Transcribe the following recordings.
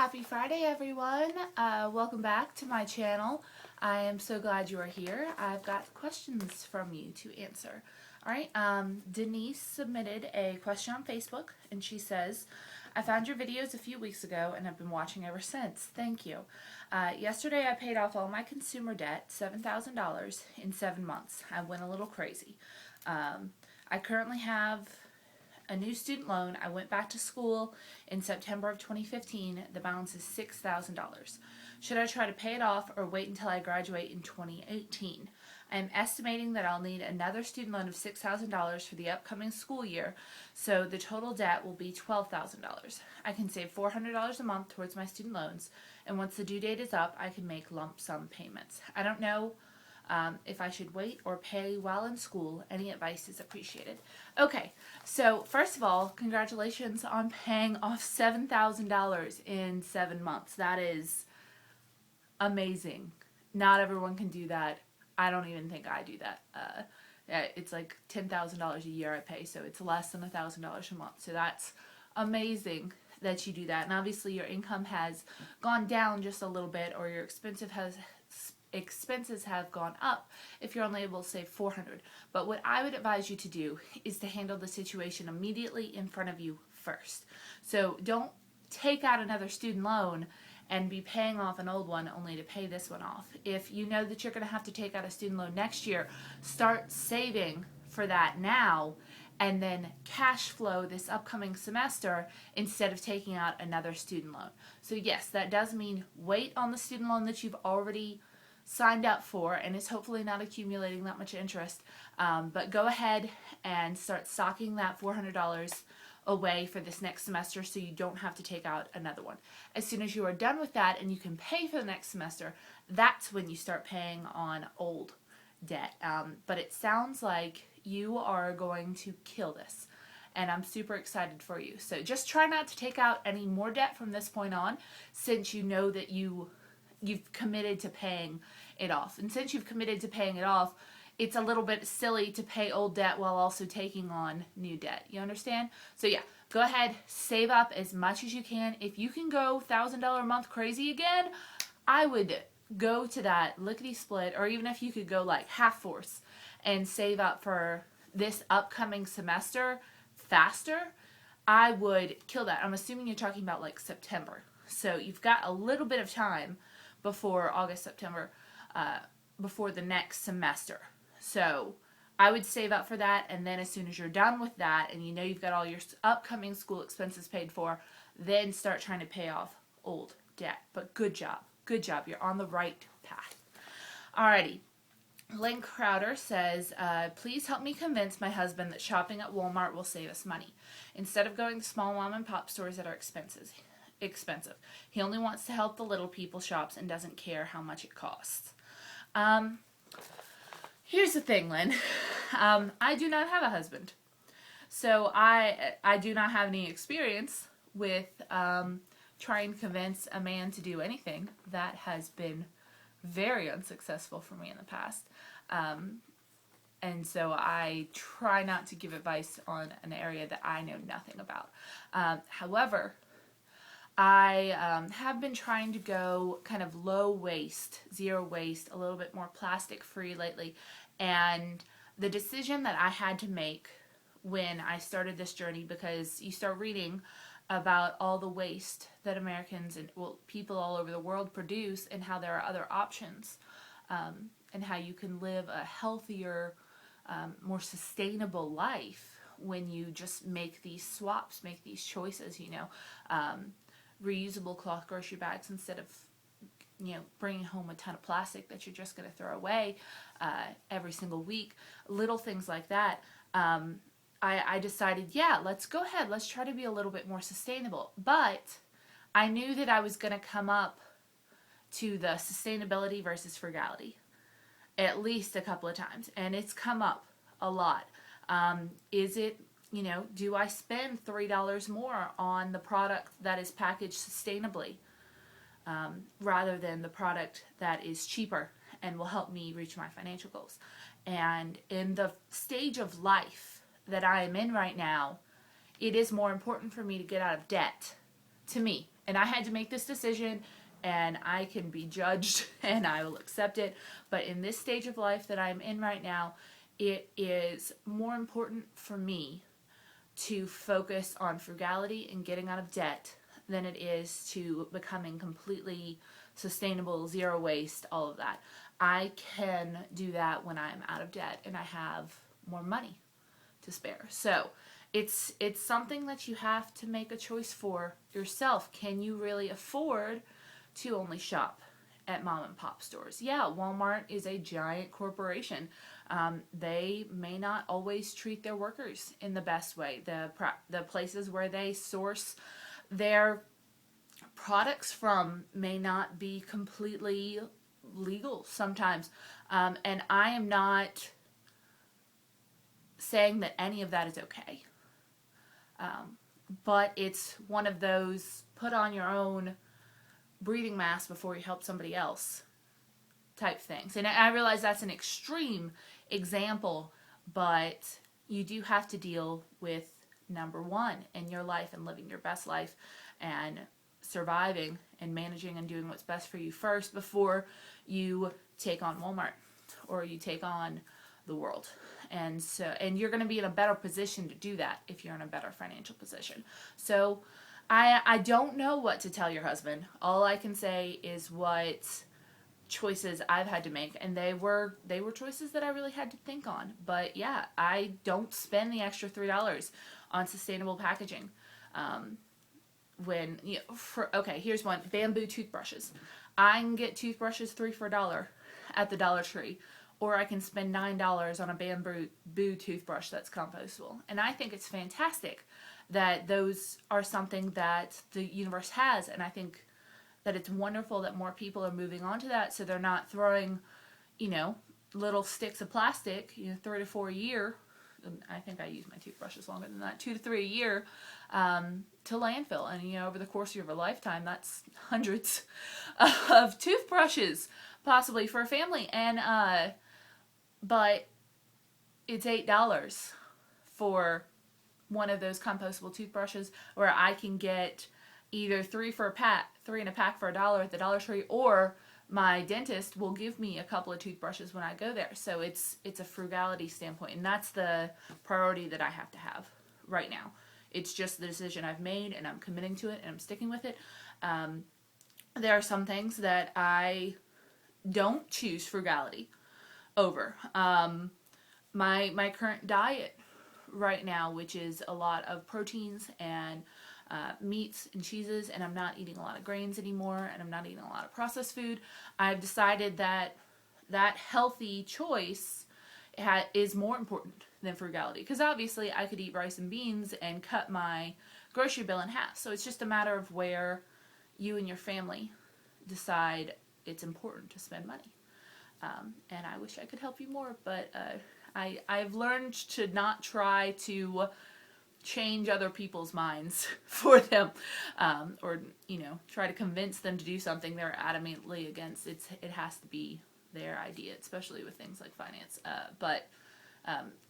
Happy Friday, everyone. Welcome back to my channel. I am so glad you are here. I've got questions from you to answer. Alright, Denise submitted a question on Facebook, and she says, I found your videos a few weeks ago and have been watching ever since. Thank you. Yesterday I paid off all my consumer debt, $7,000, in 7 months. I went a little crazy. I currently have a new student loan. I went back to school in September of 2015. The balance is $6,000. Should I try to pay it off or wait until I graduate in 2018? I am estimating that I'll need another student loan of $6,000 for the upcoming school year, so the total debt will be $12,000. I can save $400 a month towards my student loans, and once the due date is up, I can make lump sum payments. I don't know if I should wait or pay while in school. Any advice is appreciated. Okay, so first of all, congratulations on paying off $7,000 in 7 months. That is amazing. Not everyone can do that. I don't even think I do that. It's like $10,000 a year I pay, so it's less than $1,000 a month. So that's amazing that you do that. And obviously your income has gone down just a little bit, or your expenses have gone up if you're only able to save $400. But what I would advise you to do is to handle the situation immediately in front of you first. So don't take out another student loan and be paying off an old one only to pay this one off. If you know that you're going to have to take out a student loan next year, start saving for that now and then cash flow this upcoming semester instead of taking out another student loan. So yes, that does mean wait on the student loan that you've already signed up for, and it's hopefully not accumulating that much interest, but go ahead and start stocking that $400 away for this next semester so you don't have to take out another one. As soon as you are done with that and you can pay for the next semester, that's when you start paying on old debt. But it sounds like you are going to kill this, and I'm super excited for you. So just try not to take out any more debt from this point on, since you know that you've committed to paying it off. And since you've committed to paying it off, it's a little bit silly to pay old debt while also taking on new debt. You understand? So yeah, go ahead, save up as much as you can. If you can go $1,000 a month crazy again, I would go to that lickety split, or even if you could go like half force and save up for this upcoming semester faster, I would kill that. I'm assuming you're talking about like September. So you've got a little bit of time before August, September, before the next semester. So I would save up for that, and then as soon as you're done with that and you know you've got all your upcoming school expenses paid for, then start trying to pay off old debt. But good job. Good job. You're on the right path. Alrighty. Lynn Crowder says, please help me convince my husband that shopping at Walmart will save us money, instead of going to small mom and pop stores that are expensive. He only wants to help the little people shops and doesn't care how much it costs. Here's the thing, Lynn. I do not have a husband. So I do not have any experience with trying to convince a man to do anything. That has been very unsuccessful for me in the past. And so I try not to give advice on an area that I know nothing about. However, I have been trying to go kind of low waste, zero waste, a little bit more plastic free lately. And the decision that I had to make when I started this journey, because you start reading about all the waste that Americans and people all over the world produce, and how there are other options, and how you can live a healthier, more sustainable life when you just make these swaps, make these choices, you know. Reusable cloth grocery bags instead of, you know, bringing home a ton of plastic that you're just going to throw away every single week. Little things like that. I decided, yeah, let's go ahead. Let's try to be a little bit more sustainable. But I knew that I was going to come up to the sustainability versus frugality at least a couple of times. And it's come up a lot. Is it, you know, do I spend $3 more on the product that is packaged sustainably rather than the product that is cheaper and will help me reach my financial goals? And in the stage of life that I am in right now, it is more important for me to get out of debt, to me, and I had to make this decision, and I can be judged and I will accept it. But in this stage of life that I'm in right now, it is more important for me to focus on frugality and getting out of debt than it is to becoming completely sustainable, zero waste, all of that. I can do that when I'm out of debt and I have more money to spare. So it's something that you have to make a choice for yourself. Can you really afford to only shop at mom and pop stores? Yeah, Walmart is a giant corporation. They may not always treat their workers in the best way. The places where they source their products from may not be completely legal sometimes. And I am not saying that any of that is okay. But it's one of those put on your own breathing mask before you help somebody else type things. And I realize that's an extreme example, but you do have to deal with number one in your life and living your best life and surviving and managing and doing what's best for you first before you take on Walmart or you take on the world. And you're going to be in a better position to do that if you're in a better financial position. So I don't know what to tell your husband. All I can say is what choices I've had to make, and they were choices that I really had to think on. But yeah, I don't spend the extra $3 on sustainable packaging. Here's one: bamboo toothbrushes. I can get toothbrushes 3 for $1 at the Dollar Tree, or I can spend $9 on a bamboo toothbrush that's compostable. And I think it's fantastic that those are something that the universe has, and I think that it's wonderful that more people are moving on to that, so they're not throwing, little sticks of plastic, 3 to 4 a year. I think I use my toothbrushes longer than that, 2 to 3 a year, to landfill. And, over the course of your lifetime, that's hundreds of toothbrushes, possibly, for a family. And, but it's $8 for one of those compostable toothbrushes, where I can get either 3 in a pack for $1 at the Dollar Tree, or my dentist will give me a couple of toothbrushes when I go there. So it's a frugality standpoint, and that's the priority that I have to have right now. It's just the decision I've made, and I'm committing to it, and I'm sticking with it. There are some things that I don't choose frugality over. My current diet right now, which is a lot of proteins and meats and cheeses, and I'm not eating a lot of grains anymore, and I'm not eating a lot of processed food. I've decided that healthy choice is more important than frugality, because obviously I could eat rice and beans and cut my grocery bill in half. So it's just a matter of where you and your family decide it's important to spend money. And I wish I could help you more, but I've learned to not try to change other people's minds for them, or try to convince them to do something they're adamantly against. It has to be their idea, especially with things like finance. But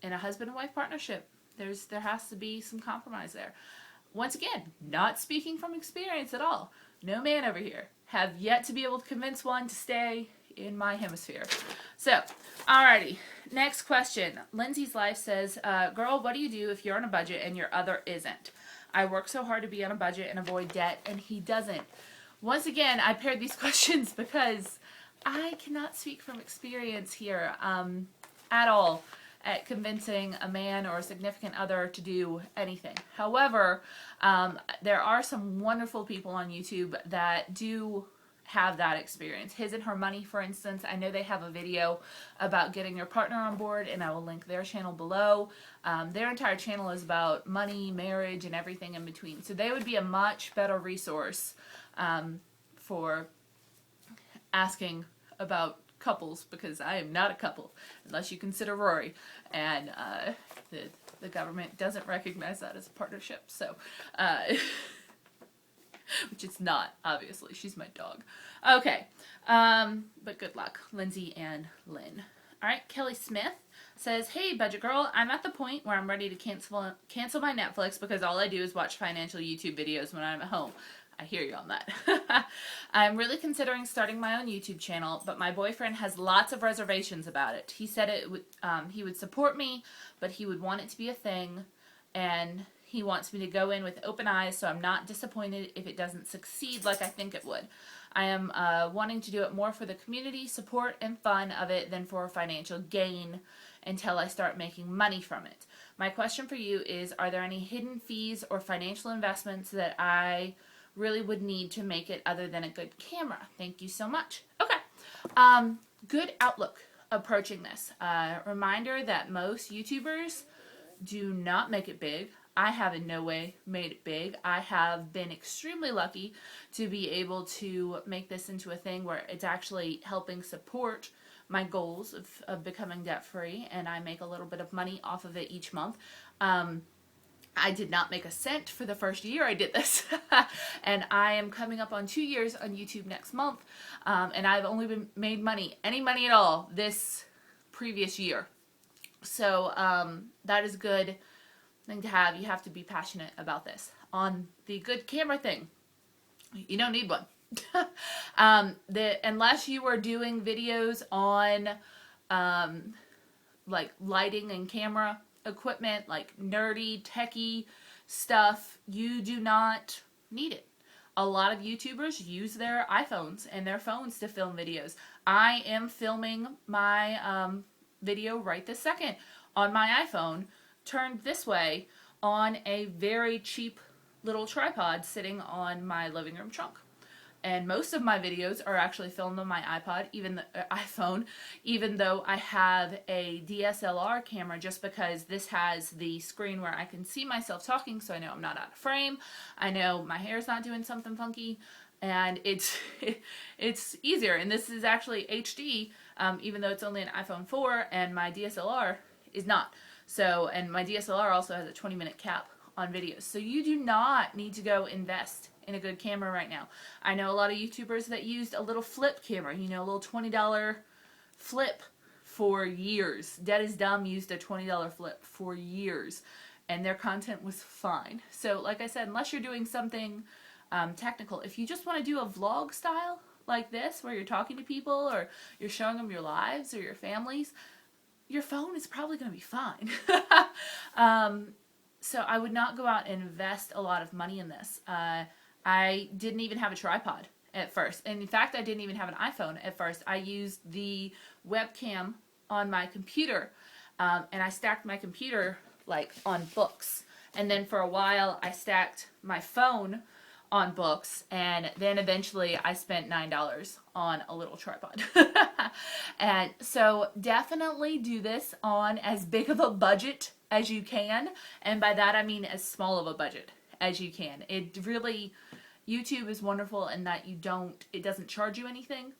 in a husband and wife partnership, there has to be some compromise there. Once again, not speaking from experience at all. No man over here. Have yet to be able to convince one to stay in my hemisphere. So, alrighty. Next question. Lindsay's Life says, girl, what do you do if you're on a budget and your other isn't? I work so hard to be on a budget and avoid debt, and he doesn't. Once again, I paired these questions because I cannot speak from experience here at all at convincing a man or a significant other to do anything. However, there are some wonderful people on YouTube that do have that experience. His and Her Money, for instance, I know they have a video about getting your partner on board, and I will link their channel below. Their entire channel is about money, marriage, and everything in between. So they would be a much better resource for asking about couples, because I am not a couple, unless you consider Rory, and the government doesn't recognize that as a partnership, so which it's not, obviously. She's my dog. Okay, but good luck, Lindsay and Lynn. Alright, Kelly Smith says, hey, budget girl, I'm at the point where I'm ready to cancel my Netflix because all I do is watch financial YouTube videos when I'm at home. I hear you on that. I'm really considering starting my own YouTube channel, but my boyfriend has lots of reservations about it. He said he would support me, but he would want it to be a thing, and he wants me to go in with open eyes so I'm not disappointed if it doesn't succeed like I think it would. I am wanting to do it more for the community support and fun of it than for financial gain until I start making money from it. My question for you is, are there any hidden fees or financial investments that I really would need to make it other than a good camera? Thank you so much. Okay. Good outlook approaching this. Reminder that most YouTubers do not make it big. I have in no way made it big. I have been extremely lucky to be able to make this into a thing where it's actually helping support my goals of becoming debt-free, and I make a little bit of money off of it each month. I did not make a cent for the first year I did this, and I am coming up on 2 years on YouTube next month, and I've only made any money at all, this previous year. So that is a good thing to have. You have to be passionate about this. On the good camera thing, you don't need one. Unless you are doing videos on like lighting and camera equipment, like nerdy, techie stuff, you do not need it. A lot of YouTubers use their iPhones and their phones to film videos. I am filming my video right this second on my iPhone, turned this way on a very cheap little tripod sitting on my living room trunk. And most of my videos are actually filmed on my iPhone, even though I have a DSLR camera, just because this has the screen where I can see myself talking, so I know I'm not out of frame. I know my hair's not doing something funky, and it's easier. And this is actually HD, even though it's only an iPhone 4, and my DSLR is not. So, and my DSLR also has a 20-minute cap on videos. So you do not need to go invest in a good camera right now. I know a lot of YouTubers that used a little flip camera, you know, a little $20 flip for years. Dead is Dumb used a $20 flip for years, and their content was fine. So, like I said, unless you're doing something technical, if you just want to do a vlog style like this, where you're talking to people or you're showing them your lives or your families, your phone is probably going to be fine. So I would not go out and invest a lot of money in this. I didn't even have a tripod at first. And in fact, I didn't even have an iPhone at first. I used the webcam on my computer, and I stacked my computer like on books. And then for a while, I stacked my phone on books, and then eventually I spent $9 on a little tripod. And so definitely do this on as big of a budget as you can, and by that I mean as small of a budget as you can. It really, YouTube is wonderful in that it doesn't charge you anything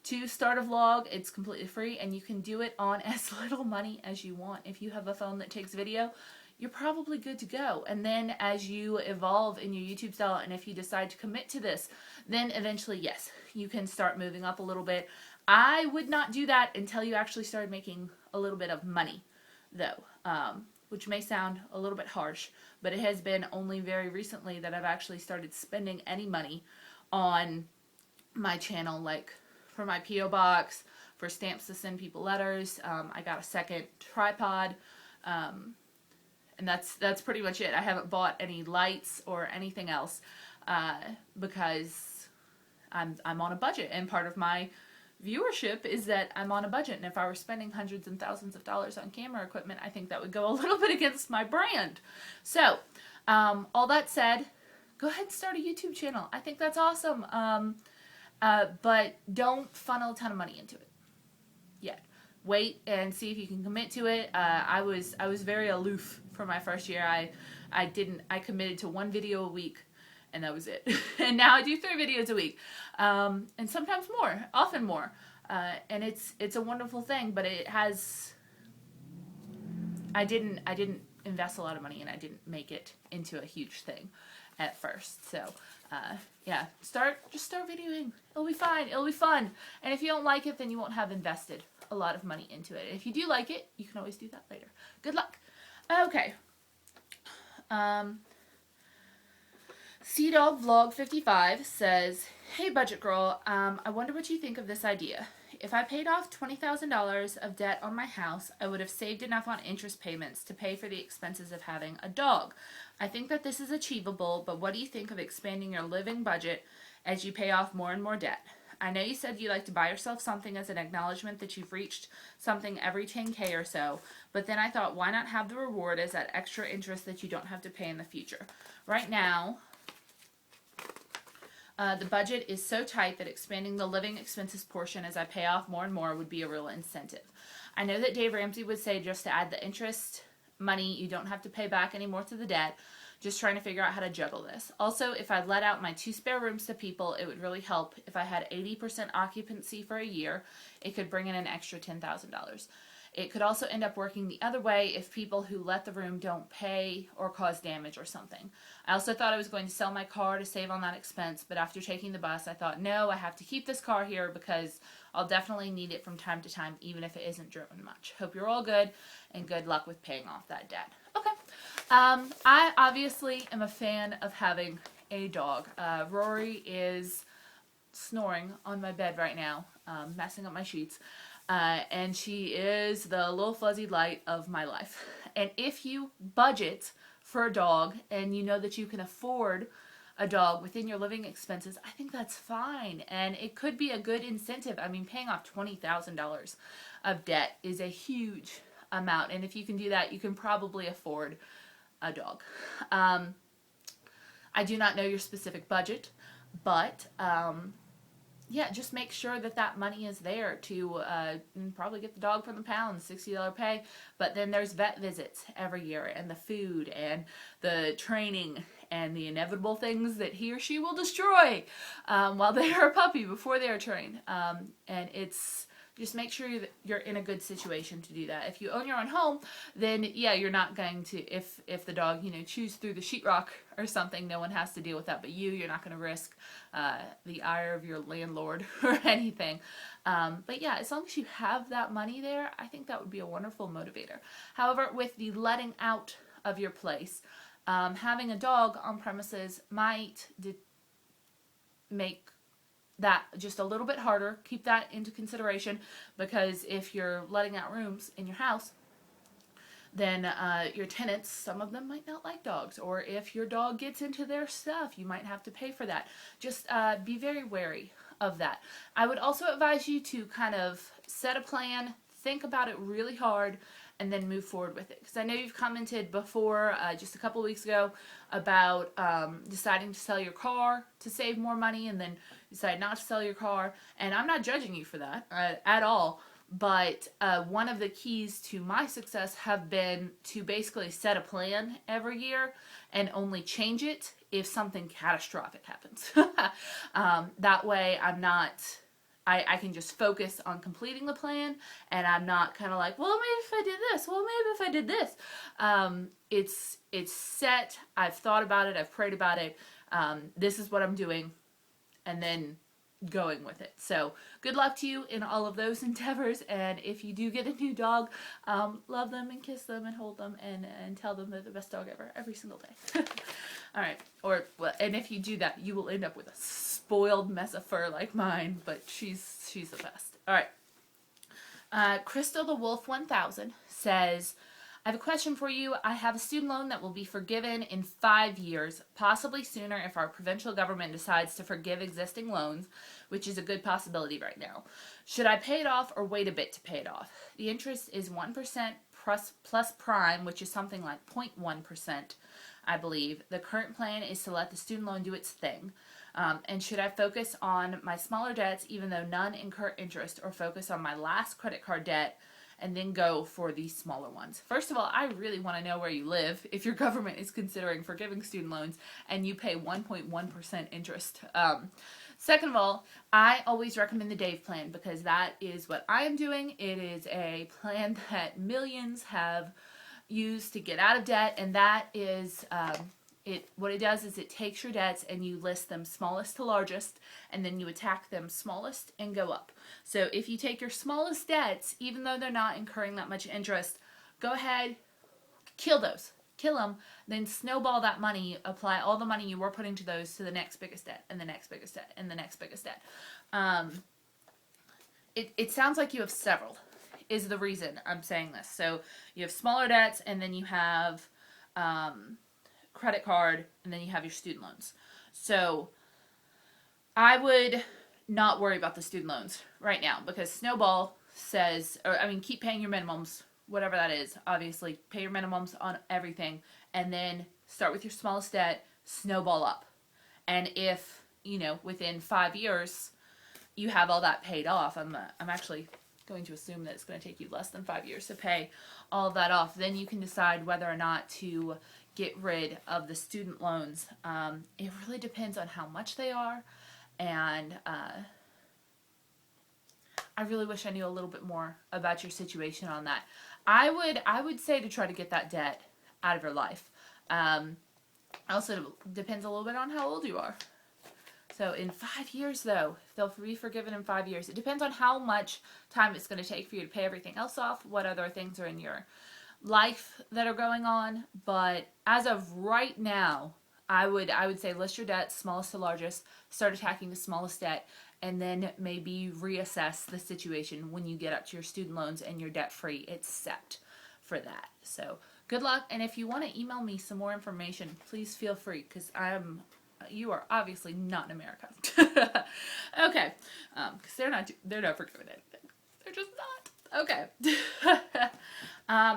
to start a vlog. It's completely free, and you can do it on as little money as you want. If you have a phone that takes video, you're probably good to go. And then as you evolve in your YouTube style, and if you decide to commit to this, then eventually, yes, you can start moving up a little bit. I would not do that until you actually started making a little bit of money, though, which may sound a little bit harsh, but it has been only very recently that I've actually started spending any money on my channel, like for my P.O. box, for stamps to send people letters. I got a second tripod, and that's pretty much it. I haven't bought any lights or anything else because I'm on a budget, and part of my viewership is that I'm on a budget, and if I were spending hundreds and thousands of dollars on camera equipment, I think that would go a little bit against my brand. So, all that said, go ahead and start a YouTube channel. I think that's awesome, but don't funnel a ton of money into it yet. Wait and see if you can commit to it. I was very aloof for my first year. I committed to 1 video a week, and that was it. And now I do 3 videos a week, and sometimes more, often more. And it's a wonderful thing, but it has. I didn't invest a lot of money, and I didn't make it into a huge thing at first. So yeah, just start videoing. It'll be fine. It'll be fun. And if you don't like it, then you won't have invested a lot of money into it. If you do like it, you can always do that later. Good luck. Okay. Sea Dog Vlog 55 says, "Hey budget girl, I wonder what you think of this idea. If I paid off $20,000 of debt on my house, I would have saved enough on interest payments to pay for the expenses of having a dog. I think that this is achievable, but what do you think of expanding your living budget as you pay off more and more debt? I know you said you like to buy yourself something as an acknowledgement that you've reached something every 10K or so, but then I thought, why not have the reward as that extra interest that you don't have to pay in the future? Right now, the budget is so tight that expanding the living expenses portion as I pay off more and more would be a real incentive. I know that Dave Ramsey would say just to add the interest money, you don't have to pay back any more to the debt. Just trying to figure out how to juggle this. Also, if I let out my 2 spare rooms to people, it would really help. If I had 80% occupancy for a year, it could bring in an extra $10,000. It could also end up working the other way if people who let the room don't pay or cause damage or something. I also thought I was going to sell my car to save on that expense, but after taking the bus, I thought, no, I have to keep this car here because I'll definitely need it from time to time, even if it isn't driven much. Hope you're all good, and good luck with paying off that debt." Okay. I obviously am a fan of having a dog. Rory is snoring on my bed right now, messing up my sheets. And she is the little fuzzy light of my life. And if you budget for a dog and you know that you can afford a dog within your living expenses, I think that's fine. And it could be a good incentive. I mean, paying off $20,000 of debt is a huge amount. And if you can do that, you can probably afford a dog. I do not know your specific budget, but yeah, just make sure that that money is there to probably get the dog from the pound, $60 pay. But then there's vet visits every year, and the food, and the training, and the inevitable things that he or she will destroy while they are a puppy before they are trained. And it's just make sure you're in a good situation to do that. If you own your own home, then yeah, you're not going to, if the dog, chews through the sheetrock or something, no one has to deal with that but you're not going to risk the ire of your landlord or anything. But yeah, as long as you have that money there, I think that would be a wonderful motivator. However, with the letting out of your place, having a dog on premises might make that just a little bit harder. Keep that into consideration, because if you're letting out rooms in your house, then your tenants, some of them might not like dogs, or if your dog gets into their stuff, you might have to pay for that. Just be very wary of that. I would also advise you to kind of set a plan, think about it really hard, and then move forward with it. Because I know you've commented before, just a couple weeks ago, about deciding to sell your car to save more money, and then decide not to sell your car. And I'm not judging you for that at all. But one of the keys to my success have been to basically set a plan every year and only change it if something catastrophic happens. That way I can just focus on completing the plan, and I'm not kind of like, well, maybe if I did this, well, maybe if I did this. It's set, I've thought about it, I've prayed about it, this is what I'm doing, and then going with it. So good luck to you in all of those endeavors, and if you do get a new dog, love them and kiss them and hold them and tell them they're the best dog ever every single day. All right. And if you do that, you will end up with a spoiled mess of fur like mine, but she's the best. All right. Crystal the Wolf 1000 says, I have a question for you. I have a student loan that will be forgiven in 5 years, possibly sooner if our provincial government decides to forgive existing loans, which is a good possibility right now. Should I pay it off or wait a bit to pay it off? The interest is 1% plus prime, which is something like 0.1%, I believe. The current plan is to let the student loan do its thing. And should I focus on my smaller debts, even though none incur interest, or focus on my last credit card debt and then go for these smaller ones? First of all, I really want to know where you live if your government is considering forgiving student loans and you pay 1.1% interest. Second of all, I always recommend the Dave plan, because that is what I am doing. It is a plan that millions have used to get out of debt, and that is what it does is it takes your debts and you list them smallest to largest, and then you attack them smallest and go up. So if you take your smallest debts, even though they're not incurring that much interest, go ahead, kill those. kill them, then snowball that money, apply all the money you were putting to those to the next biggest debt, and the next biggest debt, and the next biggest debt. It sounds like you have several, is the reason I'm saying this. So you have smaller debts, and then you have credit card, and then you have your student loans. So I would not worry about the student loans right now, because Snowball says, keep paying your minimums, whatever that is. Obviously, pay your minimums on everything, and then start with your smallest debt, snowball up. And if, within 5 years, you have all that paid off, I'm actually going to assume that it's going to take you less than 5 years to pay all of that off, then you can decide whether or not to get rid of the student loans. It really depends on how much they are, and I really wish I knew a little bit more about your situation on that. I would say to try to get that debt out of your life. Also depends a little bit on how old you are. So in 5 years, though, they'll be forgiven in 5 years. It depends on how much time it's going to take for you to pay everything else off, what other things are in your life that are going on. But as of right now, I would say list your debts, smallest to largest, start attacking the smallest debt, and then maybe reassess the situation when you get up to your student loans and you're debt free. It's Sept for that. So good luck, and if you want to email me some more information, please feel free, because you are obviously not in America. Okay, because they're not forgiving anything. They're just not. Okay.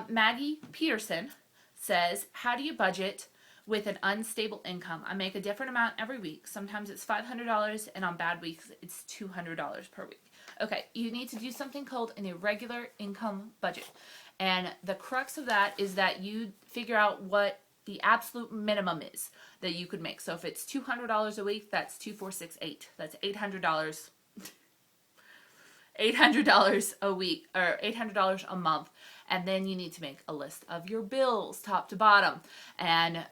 Maggie Peterson says, how do you budget with an unstable income? I make a different amount every week. Sometimes it's $500, and on bad weeks, it's $200 per week. Okay, you need to do something called an irregular income budget. And the crux of that is that you figure out what the absolute minimum is that you could make. So if it's $200 a week, that's 2,468. That's $800. $800 a week, or $800 a month. And then you need to make a list of your bills, top to bottom. And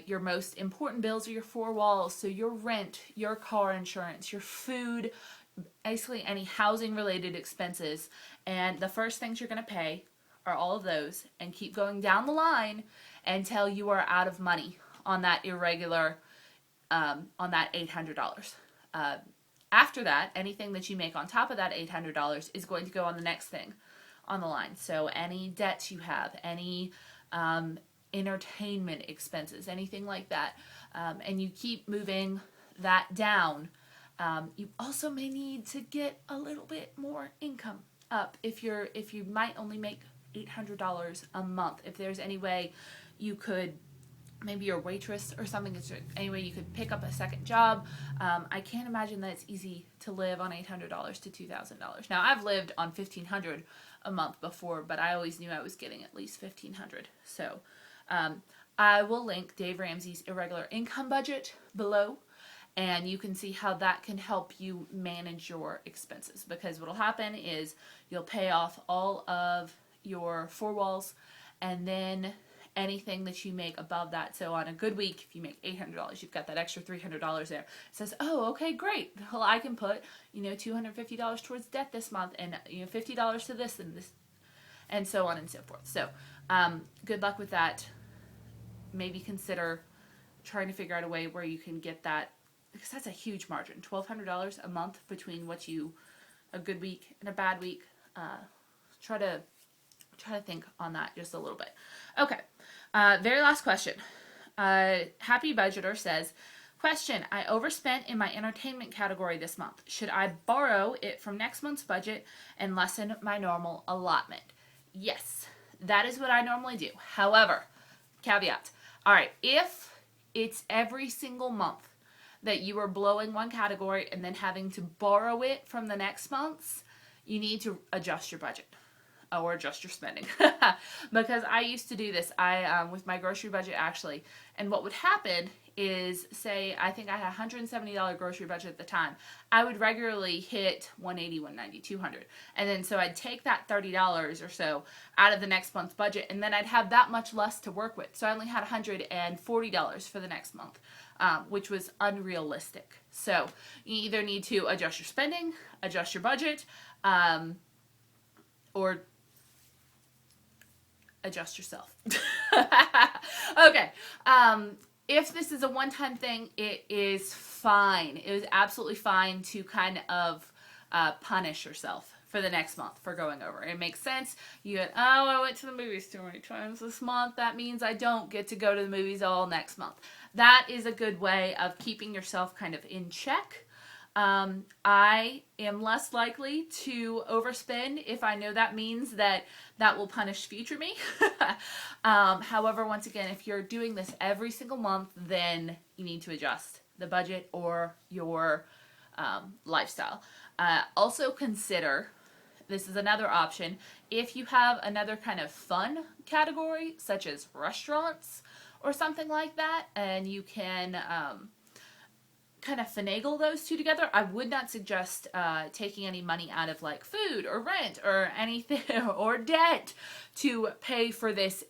your most important bills are your four walls. So your rent, your car insurance, your food, basically any housing related expenses. And the first things you're going to pay are all of those, and keep going down the line until you are out of money on that irregular, on that $800. After that, anything that you make on top of that $800 is going to go on the next thing on the line. So any debts you have, any entertainment expenses, anything like that, and you keep moving that down. You also may need to get a little bit more income up if you might only make $800 a month. If there's any way you could, maybe you're a waitress or something, any way you could pick up a second job. I can't imagine that it's easy to live on $800 to $2,000. Now, I've lived on $1,500 a month before, but I always knew I was getting at least $1,500. So I will link Dave Ramsey's irregular income budget below, and you can see how that can help you manage your expenses, because what will happen is you'll pay off all of your four walls, and then anything that you make above that. So on a good week, if you make $800, you've got that extra $300 there. It says, oh, okay, great. Well, I can put, $250 towards debt this month, and $50 to this and this, and so on and so forth. So good luck with that. Maybe consider trying to figure out a way where you can get that, because that's a huge margin. $1,200 a month between a good week and a bad week. Try to think on that just a little bit. Okay, very last question. Happy Budgeter says, question, I overspent in my entertainment category this month. Should I borrow it from next month's budget and lessen my normal allotment? Yes, that is what I normally do. However, caveat. All right, if it's every single month that you are blowing one category and then having to borrow it from the next month's, you need to adjust your budget. Or adjust your spending. Because I used to do this, with my grocery budget actually, and what would happen is, say, I think I had a $170 grocery budget at the time, I would regularly hit $180, $190, $200, and then so I'd take that $30 or so out of the next month's budget, and then I'd have that much less to work with, so I only had $140 for the next month, which was unrealistic. So you either need to adjust your spending, adjust your budget, or adjust yourself. Okay. If this is a one-time thing, it is fine. It is absolutely fine to kind of punish yourself for the next month for going over. It makes sense. You get, oh, I went to the movies too many times this month. That means I don't get to go to the movies all next month. That is a good way of keeping yourself kind of in check. I am less likely to overspend if I know that means that will punish future me. However, once again, if you're doing this every single month, then you need to adjust the budget or your lifestyle. Also consider, this is another option, if you have another kind of fun category, such as restaurants or something like that, and you can kind of finagle those two together. I would not suggest taking any money out of like food or rent or anything or debt to pay for this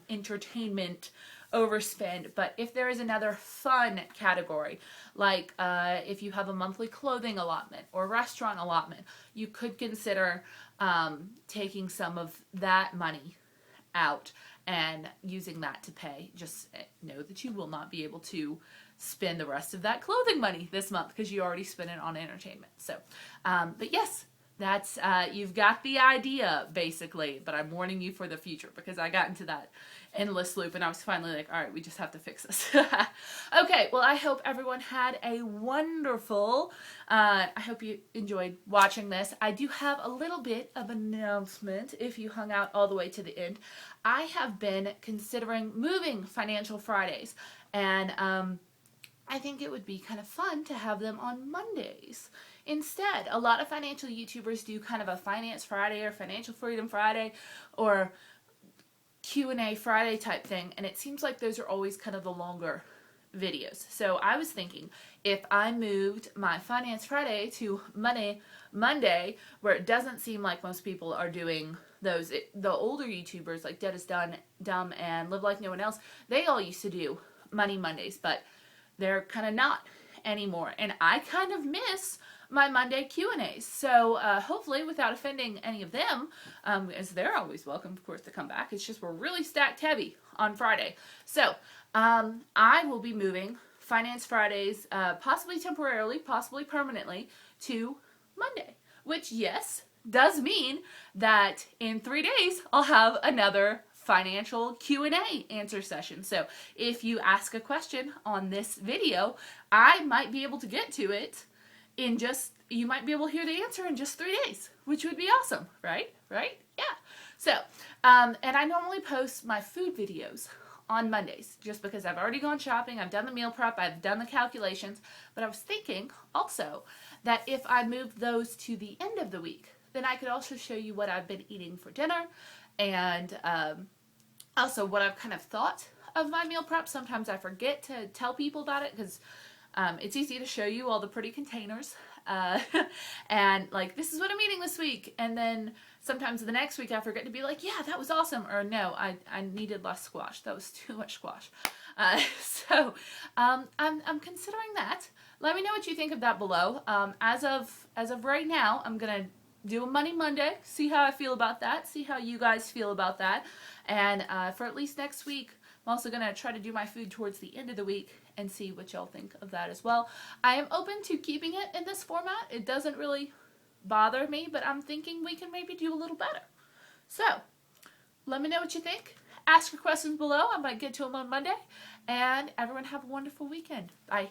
entertainment overspend. But if there is another fun category, like if you have a monthly clothing allotment or restaurant allotment, you could consider taking some of that money out and using that to pay. Just know that you will not be able to spend the rest of that clothing money this month because you already spent it on entertainment. So, but yes, that's, you've got the idea basically, but I'm warning you for the future because I got into that endless loop and I was finally like, all right, we just have to fix this. Okay, well, I hope everyone had a wonderful, I hope you enjoyed watching this. I do have a little bit of an announcement if you hung out all the way to the end. I have been considering moving Financial Fridays, and I think it would be kind of fun to have them on Mondays instead. A lot of financial YouTubers do kind of a Finance Friday or Financial Freedom Friday or Q&A Friday type thing, and it seems like those are always kind of the longer videos. So I was thinking if I moved my Finance Friday to Monday, where it doesn't seem like most people are doing those, the older YouTubers like Dead is Dumb and Live Like No One Else, they all used to do Money Mondays, but they're kind of not anymore, and I kind of miss my Monday Q&As. So hopefully, without offending any of them, as they're always welcome, of course, to come back. It's just we're really stacked heavy on Friday. So I will be moving Finance Fridays, possibly temporarily, possibly permanently, to Monday, which, yes, does mean that in 3 days, I'll have another financial Q&A answer session. So if you ask a question on this video, I might be able to get to it in just, you might be able to hear the answer in just 3 days, which would be awesome, right? Right? Yeah. So, and I normally post my food videos on Mondays just because I've already gone shopping, I've done the meal prep, I've done the calculations, but I was thinking also that if I moved those to the end of the week, then I could also show you what I've been eating for dinner and also what I've kind of thought of my meal prep. Sometimes I forget to tell people about it because it's easy to show you all the pretty containers and like, this is what I'm eating this week. And then sometimes the next week I forget to be like, yeah, that was awesome. Or no, I needed less squash. That was too much squash. So I'm considering that. Let me know what you think of that below. As of right now, I'm going to do a Money Monday, see how I feel about that, see how you guys feel about that. And for at least next week, I'm also going to try to do my food towards the end of the week and see what y'all think of that as well. I am open to keeping it in this format. It doesn't really bother me, but I'm thinking we can maybe do a little better. So, let me know what you think. Ask your questions below. I might get to them on Monday. And everyone have a wonderful weekend. Bye.